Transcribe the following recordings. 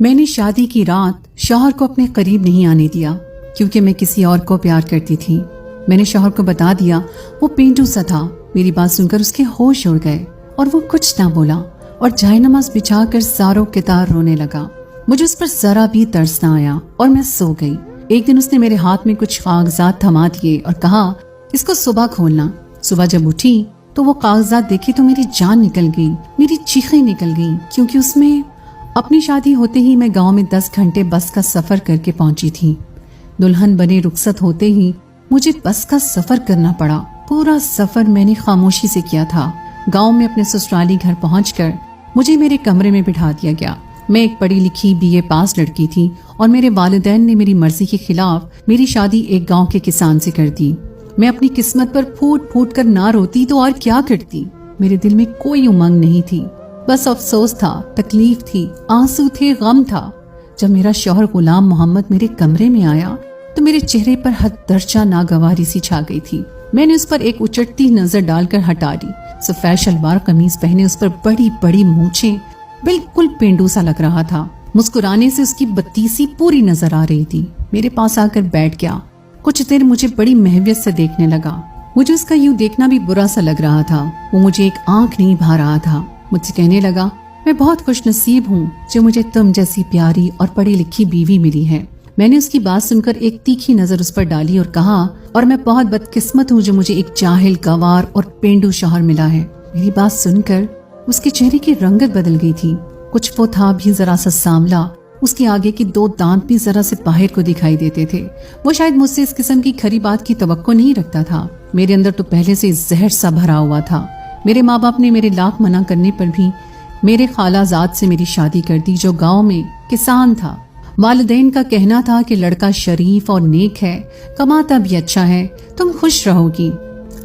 میں نے شادی کی رات شوہر کو اپنے قریب نہیں آنے دیا کیونکہ میں کسی اور کو پیار کرتی تھی۔ میں نے شوہر کو بتا دیا، وہ پینڈو سا تھا۔ میری بات سن کر اس کے ہوش اڑ گئے اور وہ کچھ نہ بولا اور جائے نماز بچھا کر زاروں کے تار رونے لگا۔ مجھے اس پر ذرا بھی ترس نہ آیا اور میں سو گئی۔ ایک دن اس نے میرے ہاتھ میں کچھ کاغذات تھما دیے اور کہا اس کو صبح کھولنا۔ صبح جب اٹھی تو وہ کاغذات دیکھے تو میری جان نکل گئی، میری چیخیں نکل گئیں، کیونکہ اس میں اپنی شادی ہوتے ہی میں گاؤں میں 10 گھنٹے بس کا سفر کر کے پہنچی تھی۔ دلہن بنے رخصت ہوتے ہی مجھے بس کا سفر کرنا پڑا۔ پورا سفر میں نے خاموشی سے کیا تھا۔ گاؤں میں اپنے سسرالی گھر پہنچ کر مجھے میرے کمرے میں بٹھا دیا گیا۔ میں ایک پڑھی لکھی BA پاس لڑکی تھی اور میرے والدین نے میری مرضی کے خلاف میری شادی ایک گاؤں کے کسان سے کر دی۔ میں اپنی قسمت پر پھوٹ پھوٹ کر نہ روتی تو اور کیا کرتی۔ میرے دل میں کوئی امنگ نہیں تھی، بس افسوس تھا، تکلیف تھی، آنسو تھے، غم تھا۔ جب میرا شوہر غلام محمد میرے کمرے میں آیا تو میرے چہرے پر حد درجہ ناگواری سی چھا گئی تھی۔ میں نے اس پر ایک اچٹتی نظر ڈال کر ہٹا لی۔ سفید شلوار قمیض پہنے، اس پر بڑی بڑی مونچھیں، بالکل پینڈو سا لگ رہا تھا۔ مسکرانے سے اس کی بتیسی پوری نظر آ رہی تھی۔ میرے پاس آ کر بیٹھ گیا۔ کچھ دیر مجھے بڑی محبت سے دیکھنے لگا۔ مجھے اس کا یوں دیکھنا بھی برا سا لگ رہا تھا۔ وہ مجھے ایک آنکھ نہیں بھا رہا تھا۔ مجھ سے کہنے لگا میں بہت خوش نصیب ہوں جو مجھے تم جیسی پیاری اور پڑھی لکھی بیوی ملی ہے۔ میں نے اس کی بات سن کر ایک تیکھی نظر اس پر ڈالی اور کہا اور میں بہت بدقسمت ہوں جو مجھے ایک جاہل، گوار اور پینڈو شوہر ملا ہے۔ میری بات سن کر اس کے چہرے کی رنگت بدل گئی تھی۔ کچھ وہ تھا بھی ذرا سا سانولا، اس کے آگے کے 2 دانت بھی ذرا سے باہر کو دکھائی دیتے تھے۔ وہ شاید مجھ سے اس قسم کی کھری بات کی توقع نہیں رکھتا تھا۔ میرے اندر تو پہلے سے زہر سا بھرا ہوا تھا۔ میرے ماں باپ نے میرے لاکھ منع کرنے پر بھی میرے خالہ زاد سے میری شادی کر دی جو گاؤں میں کسان تھا۔ والدین کا کہنا تھا کہ لڑکا شریف اور نیک ہے، کماتا بھی اچھا ہے، تم خوش رہو گی۔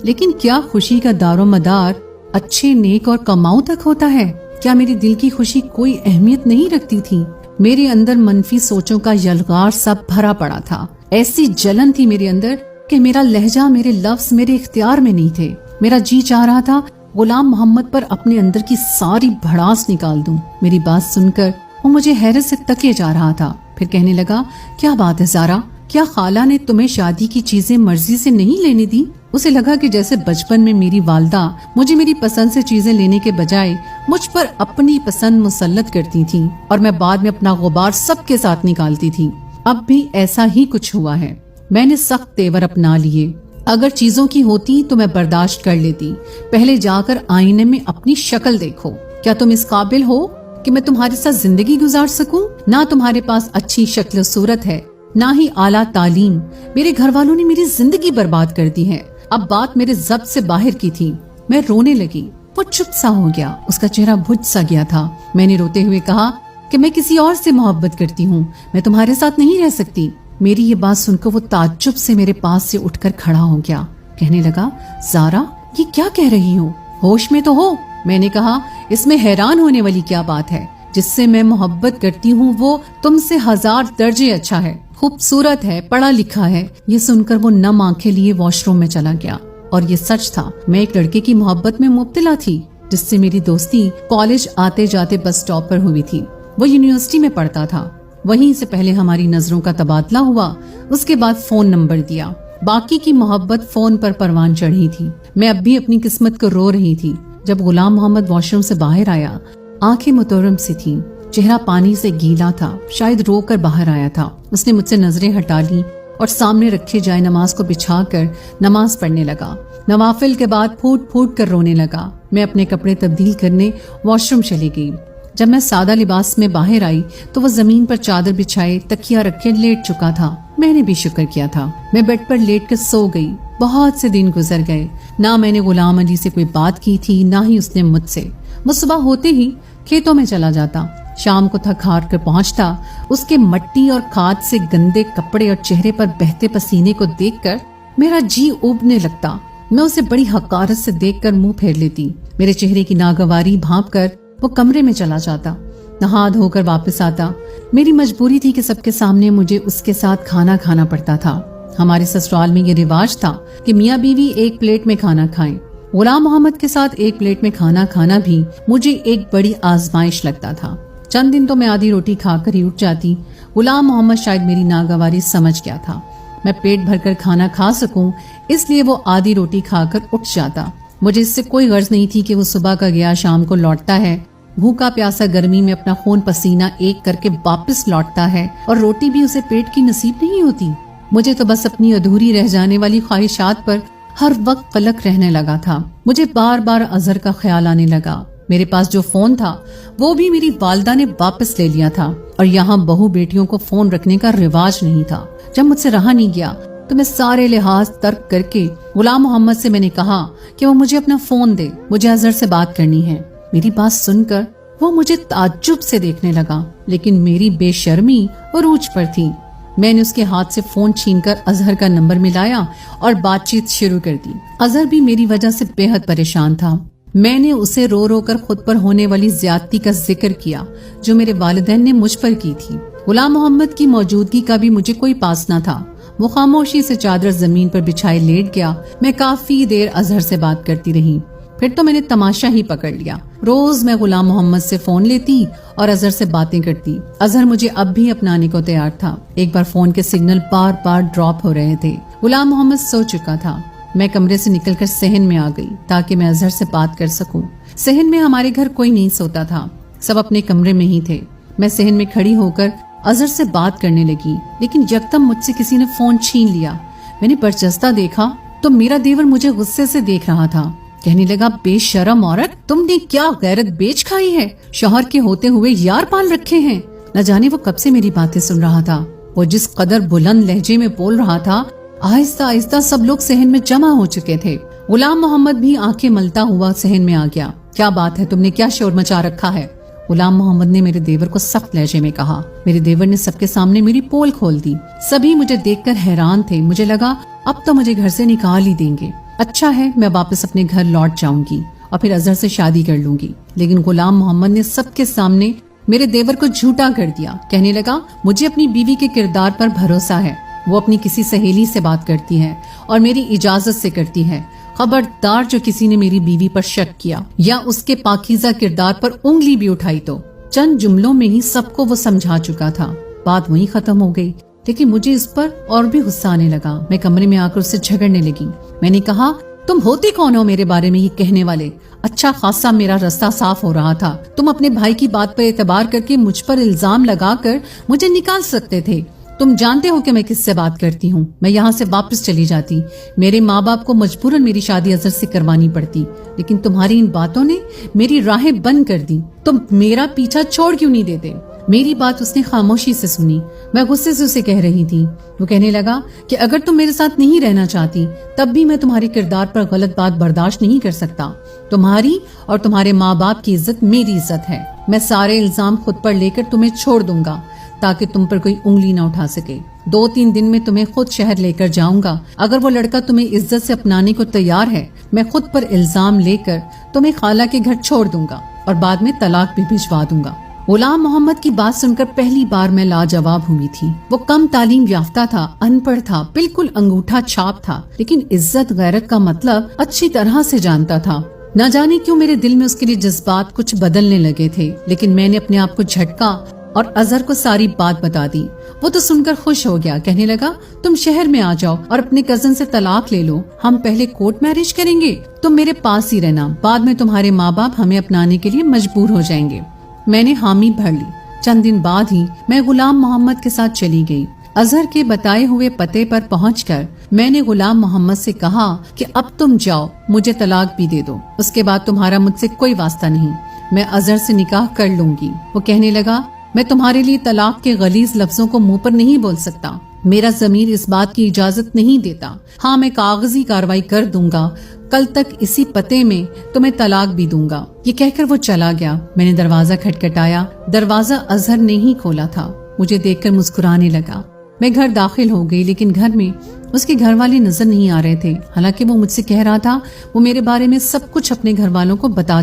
لیکن کیا خوشی کا دار و مدار اچھے، نیک اور کماؤ تک ہوتا ہے؟ کیا میری دل کی خوشی کوئی اہمیت نہیں رکھتی تھی؟ میرے اندر منفی سوچوں کا یلغار سب بھرا پڑا تھا۔ ایسی جلن تھی میرے اندر کہ میرا لہجہ، میرے لفظ میرے اختیار میں نہیں تھے۔ میرا جی چاہ رہا تھا غلام محمد پر اپنے اندر کی ساری بھڑاس نکال دوں۔ میری بات سن کر وہ مجھے حیرت سے تکے جا رہا تھا۔ پھر کہنے لگا کیا بات ہے زارا، کیا خالہ نے تمہیں شادی کی چیزیں مرضی سے نہیں لینے دی؟ اسے لگا کہ جیسے بچپن میں میری والدہ مجھے میری پسند سے چیزیں لینے کے بجائے مجھ پر اپنی پسند مسلط کرتی تھی اور میں بعد میں اپنا غبار سب کے ساتھ نکالتی تھی۔ اب بھی ایسا ہی کچھ ہوا ہے۔ میں نے سخت تیور اپنا لیے۔ اگر چیزوں کی ہوتی تو میں برداشت کر لیتی۔ پہلے جا کر آئینے میں اپنی شکل دیکھو۔ کیا تم اس قابل ہو کہ میں تمہارے ساتھ زندگی گزار سکوں؟ نہ تمہارے پاس اچھی شکل و صورت ہے، نہ ہی اعلیٰ تعلیم۔ میرے گھر والوں نے میری زندگی برباد کر دی ہے۔ اب بات میرے ضبط سے باہر کی تھی۔ میں رونے لگی۔ وہ چپ سا ہو گیا، اس کا چہرہ بجھ سا گیا تھا۔ میں نے روتے ہوئے کہا کہ میں کسی اور سے محبت کرتی ہوں، میں تمہارے ساتھ نہیں رہ سکتی۔ میری یہ بات سن کر وہ تعجب سے میرے پاس سے اٹھ کر کھڑا ہو گیا۔ کہنے لگا زارا یہ کیا کہہ رہی ہو؟ ہوش میں تو ہو؟ میں نے کہا اس میں حیران ہونے والی کیا بات ہے؟ جس سے میں محبت کرتی ہوں وہ تم سے 1000 درجے اچھا ہے، خوبصورت ہے، پڑھا لکھا ہے۔ یہ سن کر وہ نم آنکھیں لیے واش روم میں چلا گیا۔ اور یہ سچ تھا، میں ایک لڑکے کی محبت میں مبتلا تھی جس سے میری دوستی کالج آتے جاتے بس سٹاپ پر ہوئی تھی۔ وہ یونیورسٹی میں پڑھتا تھا۔ وہیں سے پہلے ہماری نظروں کا تبادلہ ہوا، اس کے بعد فون نمبر دیا۔ باقی کی محبت فون پر پروان چڑھی تھی۔ میں اب بھی اپنی قسمت کو رو رہی تھی۔ جب غلام محمد واش روم سے باہر آیا، آنکھیں متورم سی تھیں، چہرہ پانی سے گیلا تھا، شاید رو کر باہر آیا تھا۔ اس نے مجھ سے نظریں ہٹا لی اور سامنے رکھے جائے نماز کو بچھا کر نماز پڑھنے لگا۔ نوافل کے بعد پھوٹ پھوٹ کر رونے لگا۔ میں اپنے کپڑے تبدیل کرنے واش روم چلی گئی۔ جب میں سادہ لباس میں باہر آئی تو وہ زمین پر چادر بچھائے تکیا رکھے لیٹ چکا تھا۔ میں نے بھی شکر کیا تھا۔ میں بیڈ پر لیٹ کر سو گئی۔ بہت سے دن گزر گئے، نہ میں نے غلام علی سے کوئی بات کی تھی، نہ ہی اس نے مجھ سے۔ وہ صبح ہوتے ہی کھیتوں میں چلا جاتا، شام کو تھک ہار کر پہنچتا۔ اس کے مٹی اور کھاد سے گندے کپڑے اور چہرے پر بہتے پسینے کو دیکھ کر میرا جی اوبنے لگتا۔ میں اسے بڑی حقارت سے دیکھ کر منہ پھیر لیتی۔ میرے چہرے کی ناگواری بھانپ کر وہ کمرے میں چلا جاتا، نہا دھو کر واپس آتا۔ میری مجبوری تھی کہ سب کے سامنے مجھے اس کے ساتھ کھانا کھانا پڑتا تھا۔ ہمارے سسرال میں یہ رواج تھا کہ میاں بیوی ایک پلیٹ میں کھانا کھائیں۔ غلام محمد کے ساتھ ایک پلیٹ میں کھانا کھانا بھی مجھے ایک بڑی آزمائش لگتا تھا۔ चंद दिन तो मैं आधी रोटी खाकर ही उठ जाती। गुलाम मोहम्मद शायद मेरी नागवारी समझ गया था। मैं पेट भरकर खाना खा सकूं, इसलिए वो आधी रोटी खाकर उठ जाता। मुझे इससे कोई गर्ज नहीं थी कि वो सुबह का गया शाम को लौटता है, भूखा प्यासा गर्मी में अपना खून पसीना एक करके वापस लौटता है, और रोटी भी उसे पेट की नसीब नहीं होती। मुझे तो बस अपनी अधूरी रह जाने वाली ख्वाहिशात पर हर वक्त कलक रहने लगा था। मुझे बार बार अजहर का ख्याल आने लगा। मेरे पास जो फोन था वो भी मेरी वालिदा ने वापस ले लिया था, और यहाँ बहू बेटियों को फोन रखने का रिवाज नहीं था। जब मुझसे रहा नहीं गया तो मैं सारे लिहाज तर्क करके गुलाम मोहम्मद से मैंने कहा कि वो मुझे अपना फोन दे, मुझे अजहर से बात करनी है। मेरी बात सुनकर वो मुझे ताज्जुब से देखने लगा, लेकिन मेरी बेशर्मी उरूज पर थी। मैंने उसके हाथ से फोन छीनकर अजहर का नंबर मिलाया और बातचीत शुरू कर दी। अजहर भी मेरी वजह से बेहद परेशान था। मैंने उसे रो रो कर खुद पर होने वाली ज्यादती का जिक्र किया जो मेरे वालिदैन ने मुझ पर की थी। गुलाम मोहम्मद की मौजूदगी का भी मुझे कोई पास न था। वो खामोशी से चादर जमीन पर बिछाए लेट गया। मैं काफी देर अजहर से बात करती रही। फिर तो मैंने तमाशा ही पकड़ लिया। रोज मैं गुलाम मोहम्मद से फोन लेती और अजहर से बातें करती। अजहर मुझे अब भी अपनाने को तैयार था। एक बार फोन के सिग्नल बार बार ड्रॉप हो रहे थे। गुलाम मोहम्मद सो चुका था। मैं कमरे से निकलकर सहन में आ गई ताकि मैं अजहर से बात कर सकूं। सहन में हमारे घर कोई नहीं सोता था, सब अपने कमरे में ही थे। मैं सहन में खड़ी होकर अजहर से बात करने लगी, लेकिन यकदम मुझसे किसी ने फोन छीन लिया। मैंने बरजस्ता देखा तो मेरा देवर मुझे गुस्से से देख रहा था। कहने लगा, बेशरम औरत, तुमने क्या गैरत बेच खाई है? शौहर के होते हुए यार पाल रखे हैं। न जाने वो कब से मेरी बातें सुन रहा था। वो जिस कदर बुलंद लहजे में बोल रहा था, आहिस्ता आहिस्ता सब लोग सहन में जमा हो चुके थे। गुलाम मोहम्मद भी आंखें मलता हुआ सहन में आ गया। क्या बात है, तुमने क्या शोर मचा रखा है? गुलाम मोहम्मद ने मेरे देवर को सख्त लहजे में कहा। मेरे देवर ने सबके सामने मेरी पोल खोल दी। सभी मुझे देखकर हैरान थे। मुझे लगा अब तो मुझे घर से निकाल ही देंगे। अच्छा है, मैं वापस अपने घर लौट जाऊंगी और फिर अजहर से शादी कर लूंगी। लेकिन गुलाम मोहम्मद ने सबके सामने मेरे देवर को झूठा कर दिया। कहने लगा, मुझे अपनी बीवी के किरदार पर भरोसा है। वो अपनी किसी सहेली से बात करती है और मेरी इजाजत से करती है। खबरदार जो किसी ने मेरी बीवी पर शक किया या उसके पाकीज़ा किरदार पर उंगली भी उठाई तो। चंद जुमलों में ही सबको वो समझा चुका था। बात वहीं खत्म हो गई, लेकिन मुझे इस पर और भी गुस्सा आने लगा। मैं कमरे में आकर उससे झगड़ने लगी। मैंने कहा, तुम होते कौन हो मेरे बारे में ये कहने वाले? अच्छा खासा मेरा रास्ता साफ हो रहा था। तुम अपने भाई की बात पर एतबार करके मुझ पर इल्जाम लगाकर मुझे निकाल सकते थे। तुम जानते हो कि मैं किससे बात करती हूँ। मैं यहाँ से वापस चली जाती। मेरे माँ बाप को मजबूरन मेरी शादी अजहर से करवानी पड़ती, लेकिन तुम्हारी इन बातों ने मेरी राहें बंद कर दी। तुम मेरा पीछा छोड़ क्यों नहीं देते? मेरी बात उसने खामोशी से सुनी। मैं गुस्से से उसे कह रही थी। वो कहने लगा कि अगर तुम मेरे साथ नहीं रहना चाहती तब भी मैं तुम्हारे किरदार पर गलत बात बर्दाश्त नहीं कर सकता। तुम्हारी और तुम्हारे माँ बाप की इज्जत मेरी इज्जत है। मैं सारे इल्जाम खुद पर लेकर तुम्हें छोड़ दूंगा ताकि तुम पर कोई उंगली न उठा सके। 2-3 दिन में तुम्हें खुद शहर लेकर जाऊंगा। अगर वो लड़का तुम्हें इज्जत से अपनाने को तैयार है, मैं खुद पर इल्जाम लेकर तुम्हें खाला के घर छोड़ दूंगा और बाद में तलाक भी भिजवा दूंगा। गुलाम मोहम्मद की बात सुनकर पहली बार मैं लाजवाब हुई थी। वो कम तालीम याफ्ता था, अनपढ़ था, बिल्कुल अंगूठा छाप था, लेकिन इज्जत गैरत का मतलब अच्छी तरह से जानता था। न जाने क्यों मेरे दिल में उसके लिए जज्बात कुछ बदलने लगे थे, लेकिन मैंने अपने आप को झटका और अजहर को सारी बात बता दी। वो तो सुनकर खुश हो गया। कहने लगा, तुम शहर में आ जाओ और अपने कजन से तलाक ले लो। हम पहले कोर्ट मैरिज करेंगे, तुम मेरे पास ही रहना। बाद में तुम्हारे माँ बाप हमें अपनाने के लिए मजबूर हो जाएंगे। मैंने हामी भर ली। चंद दिन बाद ही मैं गुलाम मोहम्मद के साथ चली गई। अजहर के बताए हुए पते पर पहुंचकर मैंने गुलाम मोहम्मद से कहा कि अब तुम जाओ, मुझे तलाक भी दे दो। उसके बाद तुम्हारा मुझसे कोई वास्ता नहीं। मैं अजहर से निकाह कर लूंगी। वो कहने लगा, मैं तुम्हारे लिए तलाक के गलीज लफ्जों को मुंह पर नहीं बोल सकता। मेरा ज़मीर इस बात की इजाजत नहीं देता। हाँ, मैं कागजी कार्रवाई कर दूंगा। कल तक इसी पते में तुम्हें तलाक भी दूंगा। ये कहकर वो चला गया। मैंने दरवाजा खटखटाया। दरवाजा अजहर ने ही खोला था। मुझे देखकर मुस्कुराने लगा। मैं घर दाखिल हो गई, लेकिन घर में उसके घर वाले नजर नहीं आ रहे थे। हालांकि वो मुझसे कह रहा था वो मेरे बारे में सब कुछ अपने घर वालों को बता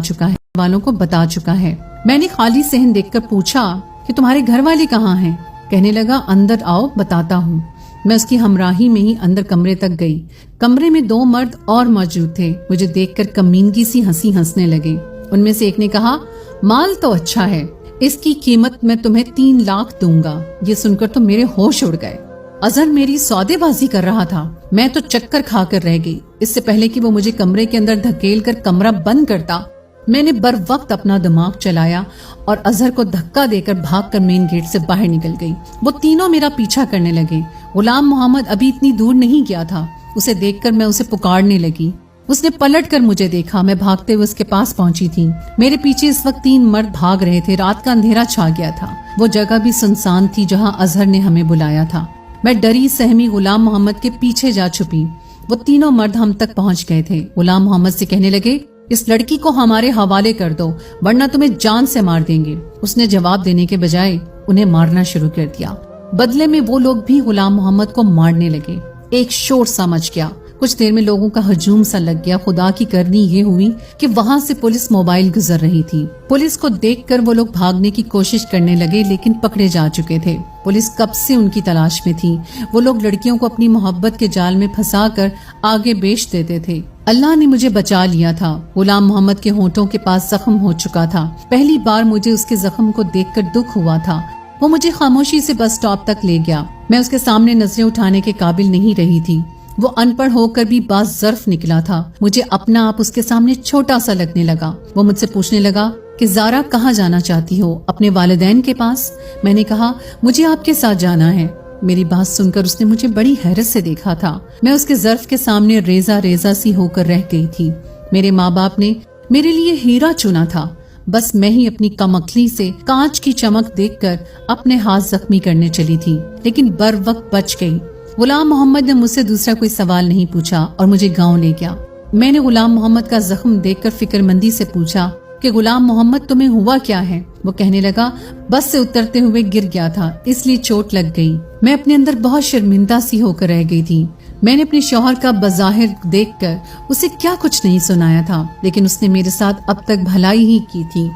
चुका है। मैंने खाली सहन देखकर पूछा कि तुम्हारे घर वाले कहाँ हैं? कहने लगा, अंदर आओ, बताता हूँ। मैं उसकी हमराही में ही अंदर कमरे तक गई। कमरे में 2 मर्द और मौजूद थे। मुझे देखकर कमीनगी सी हंसी हंसने लगे। उनमें से एक ने कहा, माल तो अच्छा है, اس کی قیمت میں تمہیں 3 لاکھ دوں گا۔ یہ سن کر تو میرے ہوش اڑ گئے۔ اظہر میری سودے بازی کر رہا تھا۔ میں تو چکر کھا کر رہ گئی۔ اس سے پہلے کہ وہ مجھے کمرے کے اندر دھکیل کر کمرہ بند کرتا، میں نے بر وقت اپنا دماغ چلایا اور اظہر کو دھکا دے کر بھاگ کر مین گیٹ سے باہر نکل گئی۔ وہ تینوں میرا پیچھا کرنے لگے۔ غلام محمد ابھی اتنی دور نہیں گیا تھا۔ اسے دیکھ کر میں اسے پکارنے لگی۔ اس نے پلٹ کر مجھے دیکھا۔ میں بھاگتے ہوئے اس کے پاس پہنچی تھی۔ میرے پیچھے اس وقت 3 مرد بھاگ رہے تھے۔ رات کا اندھیرا چھا گیا تھا۔ وہ جگہ بھی سنسان تھی جہاں اظہر نے ہمیں بلایا تھا۔ میں ڈری سہمی غلام محمد کے پیچھے جا چھپی۔ وہ تینوں مرد ہم تک پہنچ گئے تھے۔ غلام محمد سے کہنے لگے، اس لڑکی کو ہمارے حوالے کر دو ورنہ تمہیں جان سے مار دیں گے۔ اس نے جواب دینے کے بجائے انہیں مارنا شروع کر دیا۔ بدلے میں وہ لوگ بھی غلام محمد کو مارنے لگے۔ ایک شور سا مچ گیا۔ کچھ دیر میں لوگوں کا ہجوم سا لگ گیا۔ خدا کی کرنی یہ ہوئی کہ وہاں سے پولیس موبائل گزر رہی تھی۔ پولیس کو دیکھ کر وہ لوگ بھاگنے کی کوشش کرنے لگے لیکن پکڑے جا چکے تھے۔ پولیس کب سے ان کی تلاش میں تھی۔ وہ لوگ لڑکیوں کو اپنی محبت کے جال میں پھنسا کر آگے بیچ دیتے تھے۔ اللہ نے مجھے بچا لیا تھا۔ غلام محمد کے ہونٹوں کے پاس زخم ہو چکا تھا۔ پہلی بار مجھے اس کے زخم کو دیکھ کر دکھ ہوا تھا۔ وہ مجھے خاموشی سے بس اسٹاپ تک لے گیا۔ میں اس کے سامنے نظریں اٹھانے کے قابل نہیں رہی تھی۔ وہ ان پڑھ ہو کر بھی باظرف نکلا تھا۔ مجھے اپنا آپ اس کے سامنے چھوٹا سا لگنے لگا۔ وہ مجھ سے پوچھنے لگا کہ زارا کہاں جانا چاہتی ہو؟ اپنے والدین کے پاس؟ میں نے کہا مجھے آپ کے ساتھ جانا ہے۔ میری بات سن کر اس نے مجھے بڑی حیرت سے دیکھا تھا۔ میں اس کے ظرف کے سامنے ریزہ ریزہ سی ہو کر رہ گئی تھی۔ میرے ماں باپ نے میرے لیے ہیرا چنا تھا، بس میں ہی اپنی کم عقلی سے کانچ کی چمک دیکھ کر اپنے ہاتھ زخمی کرنے چلی تھی، لیکن بر وقت بچ گئی۔ غلام محمد نے مجھ سے دوسرا کوئی سوال نہیں پوچھا اور مجھے گاؤں لے گیا۔ میں نے غلام محمد کا زخم دیکھ کر فکر مندی سے پوچھا کہ غلام محمد تمہیں ہوا کیا ہے؟ وہ کہنے لگا بس سے اترتے ہوئے گر گیا تھا، اس لیے چوٹ لگ گئی۔ میں اپنے اندر بہت شرمندہ سی ہو کر رہ گئی تھی۔ میں نے اپنے شوہر کا بظاہر دیکھ کر اسے کیا کچھ نہیں سنایا تھا، لیکن اس نے میرے ساتھ اب تک بھلائی ہی کی تھی۔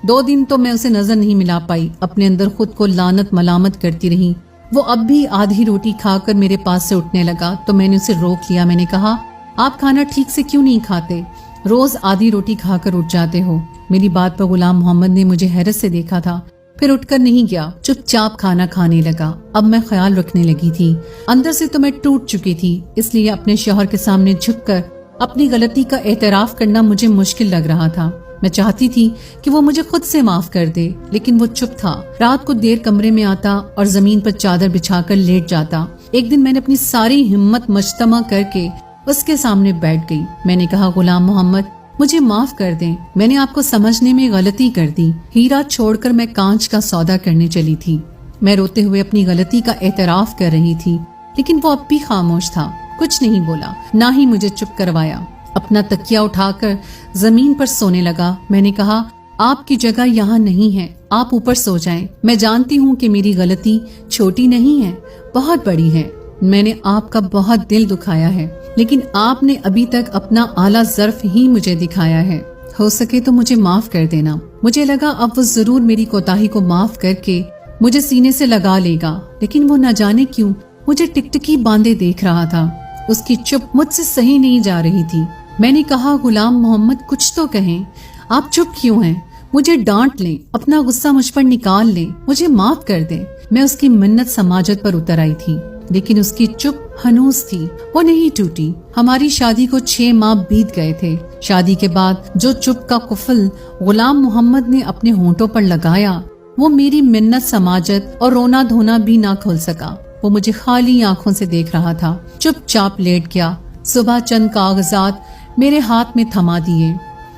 2 دن تو میں اسے نظر نہیں ملا پائی، اپنے اندر خود کو لعنت ملامت کرتی رہی۔ وہ اب بھی آدھی روٹی کھا کر میرے پاس سے اٹھنے لگا تو میں نے اسے روک لیا۔ میں نے کہا آپ کھانا ٹھیک سے کیوں نہیں کھاتے؟ روز آدھی روٹی کھا کر اٹھ جاتے ہو۔ میری بات پر غلام محمد نے مجھے حیرت سے دیکھا تھا، پھر اٹھ کر نہیں گیا، چپ چاپ کھانا کھانے لگا۔ اب میں خیال رکھنے لگی تھی، اندر سے تو میں ٹوٹ چکی تھی، اس لیے اپنے شوہر کے سامنے جھک کر اپنی غلطی کا اعتراف کرنا مجھے مشکل لگ رہا تھا۔ میں چاہتی تھی کہ وہ مجھے خود سے معاف کر دے، لیکن وہ چپ تھا۔ رات کو دیر کمرے میں آتا اور زمین پر چادر بچھا کر لیٹ جاتا۔ ایک دن میں نے اپنی ساری ہمت مجتمع کر کے اس کے سامنے بیٹھ گئی۔ میں نے کہا غلام محمد مجھے معاف کر دیں، میں نے آپ کو سمجھنے میں غلطی کر دی۔ ہیرا چھوڑ کر میں کانچ کا سودا کرنے چلی تھی۔ میں روتے ہوئے اپنی غلطی کا اعتراف کر رہی تھی، لیکن وہ اب بھی خاموش تھا، کچھ نہیں بولا، نہ ہی مجھے چپ کروایا۔ اپنا تکیہ اٹھا کر زمین پر سونے لگا۔ میں نے کہا آپ کی جگہ یہاں نہیں ہے، آپ اوپر سو جائیں۔ میں جانتی ہوں کہ میری غلطی چھوٹی نہیں ہے، بہت بڑی ہے۔ میں نے آپ کا بہت دل دکھایا ہے، لیکن آپ نے ابھی تک اپنا اعلیٰ ظرف ہی مجھے دکھایا ہے۔ ہو سکے تو مجھے معاف کر دینا۔ مجھے لگا اب وہ ضرور میری کوتاہی کو معاف کر کے مجھے سینے سے لگا لے گا، لیکن وہ نہ جانے کیوں مجھے ٹکٹکی باندھے دیکھ رہا تھا۔ اس کی چپ مجھ سے صحیح نہیں جا رہی تھی۔ میں نے کہا غلام محمد کچھ تو کہیں، آپ چپ کیوں ہیں؟ مجھے ڈانٹ لیں، اپنا غصہ مجھ پر نکال لیں، مجھے معاف کر دیں۔ میں اس کی منت سماجت پر اتر آئی تھی، لیکن اس کی چپ ہنوز تھی، وہ نہیں ٹوٹی۔ ہماری شادی کو 6 ماہ بیت گئے تھے۔ شادی کے بعد جو چپ کا قفل غلام محمد نے اپنے ہونٹوں پر لگایا، وہ میری منت سماجت اور رونا دھونا بھی نہ کھول سکا۔ وہ مجھے خالی آنکھوں سے دیکھ رہا تھا، چپ چاپ لیٹ گیا۔ صبح چند کاغذات میرے ہاتھ میں تھما دیے۔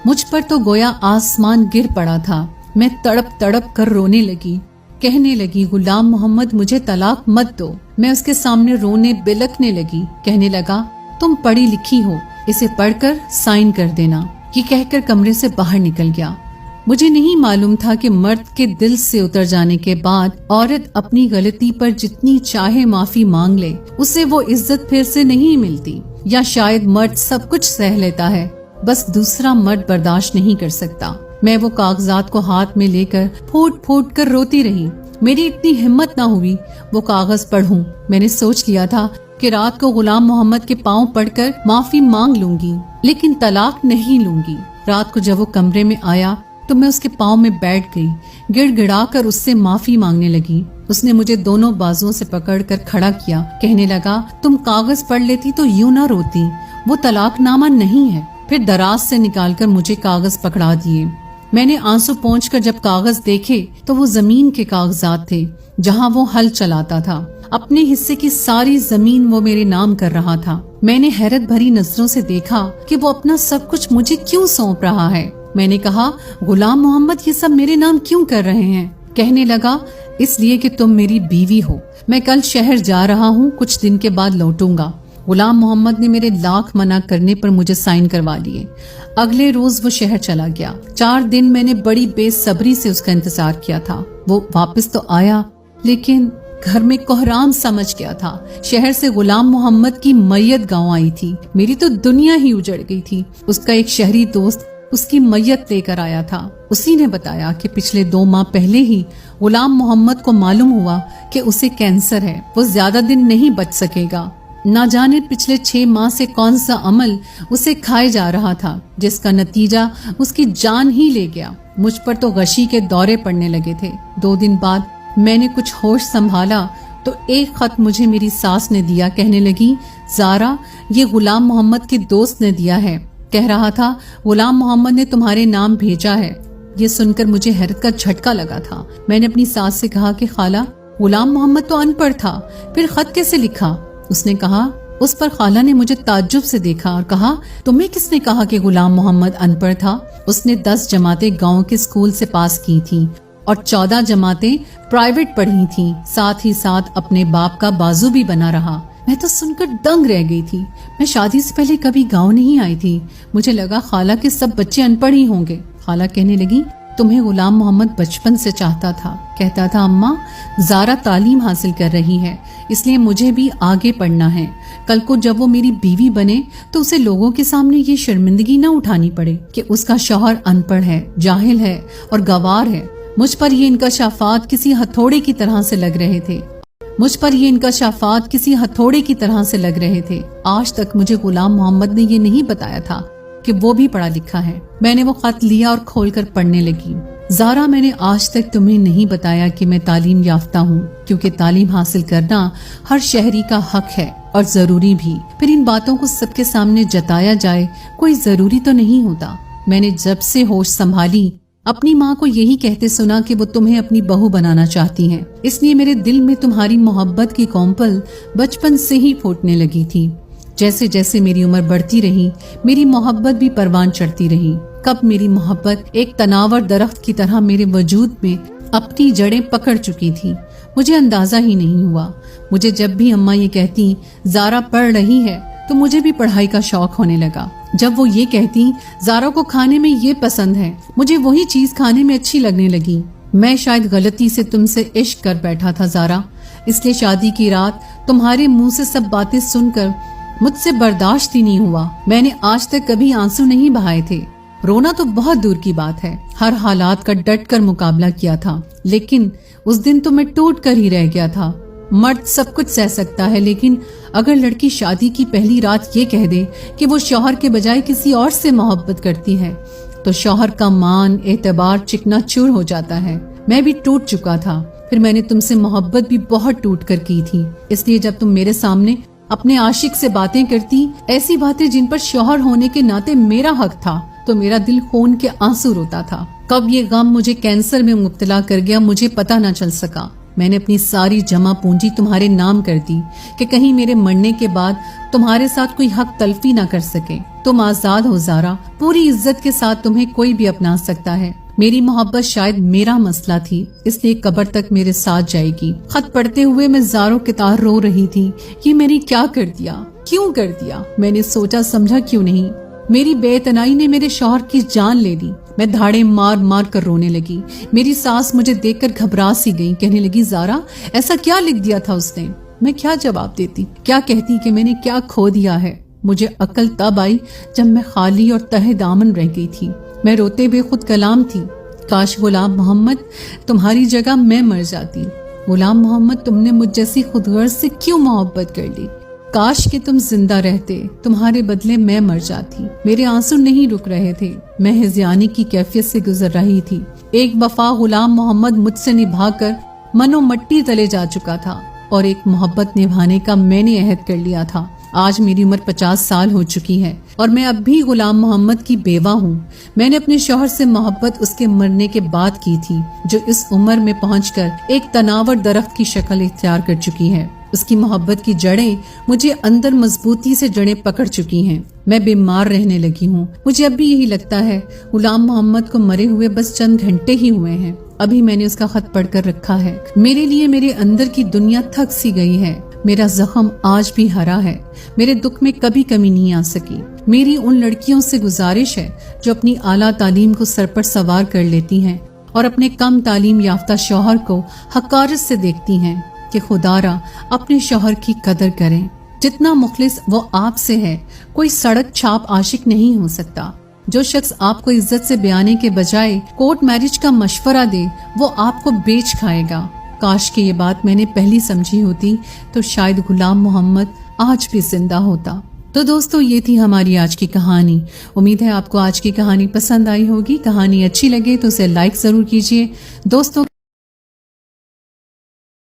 مجھ پر تو گویا آسمان گر پڑا تھا۔ میں تڑپ تڑپ کر رونے لگی، کہنے لگی غلام محمد مجھے طلاق مت دو۔ میں اس کے سامنے رونے بلکنے لگی، کہنے لگا تم پڑھی لکھی ہو، اسے پڑھ کر سائن کر دینا۔ یہ کہہ کر کمرے سے باہر نکل گیا۔ مجھے نہیں معلوم تھا کہ مرد کے دل سے اتر جانے کے بعد عورت اپنی غلطی پر جتنی چاہے معافی مانگ لے، اسے وہ عزت پھر سے نہیں ملتی، یا شاید مرد سب کچھ سہ لیتا ہے، بس دوسرا مرد برداشت نہیں کر سکتا۔ میں وہ کاغذات کو ہاتھ میں لے کر پھوٹ پھوٹ کر روتی رہی۔ میری اتنی ہمت نہ ہوئی وہ کاغذ پڑھوں۔ میں نے سوچ لیا تھا کہ رات کو غلام محمد کے پاؤں پڑھ کر معافی مانگ لوں گی، لیکن طلاق نہیں لوں گی۔ رات کو جب وہ کمرے میں آیا तो मैं उसके पाँव में बैठ गई, गिड़गिड़ा कर उससे माफी मांगने लगी। उसने मुझे दोनों बाजुओं से पकड़कर खड़ा किया, कहने लगा, तुम कागज पढ़ लेती तो यूं ना रोती, वो तलाकनामा नहीं है। फिर दराज से निकालकर मुझे कागज पकड़ा दिए। मैंने आंसू पोंछकर जब कागज देखे तो वो जमीन के कागजात थे जहाँ वो हल चलाता था। अपने हिस्से की सारी जमीन वो मेरे नाम कर रहा था। मैंने हैरत भरी नजरों से देखा कि वो अपना सब कुछ मुझे क्यों सौंप रहा है। मैंने कहा, गुलाम मोहम्मद ये सब मेरे नाम क्यों कर रहे हैं? कहने लगा, इसलिए कि तुम मेरी बीवी हो। मैं कल शहर जा रहा हूँ, कुछ दिन के बाद लौटूंगा। गुलाम मोहम्मद ने मेरे लाख मना करने पर मुझे साइन करवा लिए। अगले रोज वो शहर चला गया। 4 दिन मैंने बड़ी बेसब्री से उसका इंतजार किया था। वो वापस तो आया, लेकिन घर में कोहराम समझ गया था। शहर से गुलाम मोहम्मद की मैयत गांव आई थी। मेरी तो दुनिया ही उजड़ गई थी। उसका एक शहरी दोस्त उसकी मैयत लेकर आया था। उसी ने बताया कि पिछले 2 माह पहले ही गुलाम मोहम्मद को मालूम हुआ कि उसे कैंसर है, वो ज्यादा दिन नहीं बच सकेगा। ना जाने पिछले 6 माह से कौन सा अमल उसे खाए जा रहा था, जिसका नतीजा उसकी जान ही ले गया। मुझ पर तो गशी के दौरे पड़ने लगे थे। 2 दिन बाद मैंने कुछ होश संभाला तो एक खत मुझे मेरी सास ने दिया। कहने लगी, ज़ारा, ये गुलाम मोहम्मद के दोस्त ने दिया है। कह रहा था, गुलाम मोहम्मद ने तुम्हारे नाम भेजा है। ये सुनकर मुझे हैरत का झटका लगा था। मैंने अपनी सास से कहा कि खाला, गुलाम मोहम्मद तो अनपढ़ था, फिर खत कैसे लिखा? उसने कहा। उस पर खाला ने मुझे ताज्जुब से देखा और कहा, तुम्हें किसने कहा कि गुलाम मोहम्मद अनपढ़ था? उसने 10 जमातें गांव के स्कूल से पास की थी और 14 जमातें प्राइवेट पढ़ी थी। साथ ही साथ अपने बाप का बाजू भी बना रहा। मैं तो सुनकर दंग रह गई थी। मैं शादी से पहले कभी गांव नहीं आई थी। मुझे लगा खाला के सब बच्चे अनपढ़ ही होंगे। खाला कहने लगी, तुम्हें गुलाम मोहम्मद बचपन से चाहता था। कहता था, अम्मा, ज़ारा तालीम हासिल कर रही है, इसलिए मुझे भी आगे पढ़ना है। कल को जब वो मेरी बीवी बने तो उसे लोगों के सामने ये शर्मिंदगी न उठानी पड़े कि उसका शौहर अनपढ़ है, जाहिल है और गवार है। मुझ पर ये इंकशाफात किसी हथौड़े की तरह से लग रहे थे। आज तक मुझे गुलाम मोहम्मद ने ये नहीं बताया था कि वो भी पढ़ा लिखा है। मैंने वो खत लिया और खोलकर पढ़ने लगी। ज़ारा, मैंने आज तक तुम्हें नहीं बताया कि मैं तालीम याफ्ता हूँ, क्योंकि तालीम हासिल करना हर शहरी का हक है और जरूरी भी। फिर इन बातों को सबके सामने जताया जाए कोई जरूरी तो नहीं होता। मैंने जब से होश संभाली अपनी माँ को यही कहते सुना कि वो तुम्हें अपनी बहू बनाना चाहती हैं, इसलिए मेरे दिल में तुम्हारी मोहब्बत की कौंपल बचपन से ही फूटने लगी थी। जैसे जैसे मेरी उम्र बढ़ती रही, मेरी मोहब्बत भी परवान चढ़ती रही। कब मेरी मोहब्बत एक तनावर दरख्त की तरह मेरे वजूद में अपनी जड़ें पकड़ चुकी थी, मुझे अंदाजा ही नहीं हुआ। मुझे जब भी अम्मा ये कहती ज़ारा पढ़ रही है तो मुझे भी पढ़ाई का शौक होने लगा। जब वो ये कहती ज़ारा को खाने में ये पसंद है, मुझे वही चीज खाने में अच्छी लगने लगी। मैं शायद गलती से तुमसे इश्क कर बैठा था ज़ारा, इसलिए शादी की रात तुम्हारे मुंह से सब बातें सुनकर मुझसे बर्दाश्त ही नहीं हुआ। मैंने आज तक कभी आंसू नहीं बहाए थे। रोना तो बहुत दूर की बात है, हर हालात का डट कर मुकाबला किया था, लेकिन उस दिन तो मैं टूट कर ही रह गया था। मर्द सब कुछ सह सकता है, लेकिन अगर लड़की शादी की पहली रात ये कह दे कि वो शौहर के बजाय किसी और से मोहब्बत करती है, तो शौहर का मान एतबार चिकनाचूर हो जाता है। मैं भी टूट चुका था। फिर मैंने तुमसे मोहब्बत भी बहुत टूट कर की थी, इसलिए जब तुम मेरे सामने अपने आशिक से बातें करती, ऐसी बातें जिन पर शौहर होने के नाते मेरा हक था, तो मेरा दिल खून के आंसू रोता था। कब ये गम मुझे कैंसर में मुब्तला कर गया मुझे पता न चल सका। मैंने अपनी सारी जमा पूंजी तुम्हारे नाम कर दी कि कहीं मेरे मरने के बाद तुम्हारे साथ कोई हक तलफी ना कर सके। तुम आजाद हो ज़ारा, पूरी इज्जत के साथ तुम्हें कोई भी अपना सकता है। मेरी मोहब्बत शायद मेरा मसला थी, इसलिए कब्र तक मेरे साथ जाएगी। खत पढ़ते हुए मैं ज़ारों के तार रो रही थी। ये मैंने क्या कर दिया, क्यों कर दिया? मैंने सोचा समझा क्यों नहीं। मेरी बेतनाई ने मेरे शौहर की जान ले ली। मैं धाड़े मार मार कर रोने लगी। मेरी सास मुझे देखकर घबरा सी गई। कहने लगी, ज़ारा, ऐसा क्या लिख दिया था उसने? मैं क्या जवाब देती, क्या कहती कि मैंने क्या खो दिया है? मुझे अकल तब आई जब मैं खाली और तहे दामन रह गई थी। मैं रोते हुए खुद कलाम थी, काश गुलाम मोहम्मद तुम्हारी जगह मैं मर जाती। गुलाम मोहम्मद, तुमने मुझ जैसी खुदगर्ज से क्यों मोहब्बत कर ली? काश कि तुम जिंदा रहते, तुम्हारे बदले मैं मर जाती। मेरे आंसू नहीं रुक रहे थे, मैं हिज़यानी की कैफियत से गुजर रही थी। एक वफा गुलाम मोहम्मद मुझसे निभाकर मनो मट्टी तले जा चुका था और एक मोहब्बत निभाने का मैंने अहद कर लिया था। आज मेरी उम्र 50 साल हो चुकी है और मैं अब भी गुलाम मोहम्मद की बेवा हूँ। मैंने अपने शौहर से मोहब्बत उसके मरने के बाद की थी, जो इस उम्र में पहुंचकर एक तनावर दरख्त की शक्ल इख्तियार कर चुकी है। उसकी मोहब्बत की जड़ें मुझे अंदर मजबूती से जड़ें पकड़ चुकी हैं। मैं बीमार रहने लगी हूँ। मुझे अब भी यही लगता है गुलाम मोहम्मद को मरे हुए बस चंद घंटे ही हुए हैं। अभी मैंने उसका खत पढ़कर रखा है। मेरे लिए मेरे अंदर की दुनिया थक सी गई है। मेरा जख्म आज भी हरा है। मेरे दुख में कभी कमी नहीं आ सकी। मेरी उन लड़कियों से गुजारिश है जो अपनी आला तालीम को सर पर सवार कर लेती हैं और अपने कम तालीम याफ्ता शौहर को हकारत से देखती हैं कि खुदारा अपने शौहर की कदर करें। जितना मुखलिस वो आपसे है, कोई सड़क छाप आशिक नहीं हो सकता। जो शख्स आपको इज्जत से बयाने के बजाय कोर्ट मैरिज का मशवरा दे, वो आपको बेच खाएगा। काश कि ये बात मैंने पहली समझी होती तो शायद गुलाम मोहम्मद आज भी जिंदा होता। तो दोस्तों, ये थी हमारी आज की कहानी। उम्मीद है आपको आज की कहानी पसंद आई होगी। कहानी अच्छी लगे तो उसे लाइक जरूर कीजिए, दोस्तों